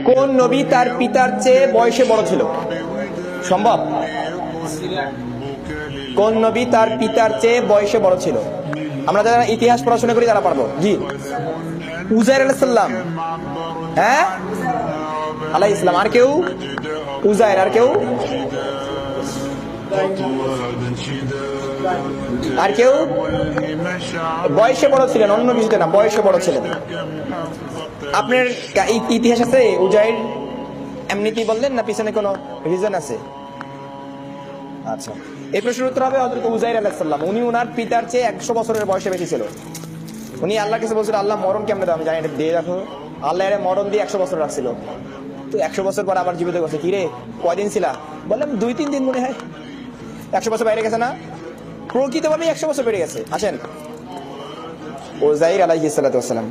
কোন নবী তার পিতার চেয়ে বয়সে বড় ছিল? সম্ভব? কোন নবী তার পিতার চেয়ে বয়সে বড় ছিল? আমরা যারা ইতিহাস পড়াশোনা করি তারা পারবো। জি, উজাইর আলাইহিস সালাম। হ্যাঁ, আলাইহিস সালাম। আর কেউ? উজাইর। আর কেউ? আর কেউ? বয়সে বড় ছিলেন, অন্য কিছুতে না, বয়সে বড় ছিলেন। আপনার ইতিহাস আছে উজাইর এমনিতেই বললেন না পিছনে কোনো রিজন আছে? আচ্ছা, এই প্রশ্নের উত্তর হবে হযরত উজাইর আলাইহিস সালাম। উনি ওনার পিতার চেয়ে 100 বছরের বয়সে বেশি ছিল। উনি আল্লাহর কাছে বলছিল, আল্লাহ মরণ কেমনে দাও আমি জানি না, দিয়ে রাখো। আল্লাহ এর মরণ দিয়ে 100 বছর রাখছিল। তো 100 বছর পর আবার জীবিত করছে। কিরে কয়দিন ছিলা? বললাম 2-3 দিন মনে হয়। 100 বছর বাইরে গেছে না? প্রকৃতভাবেই 100 বছর বেড়ে গেছে। আসেন, উজাইর আলাইহিস সালাতু ওয়াস সালাম।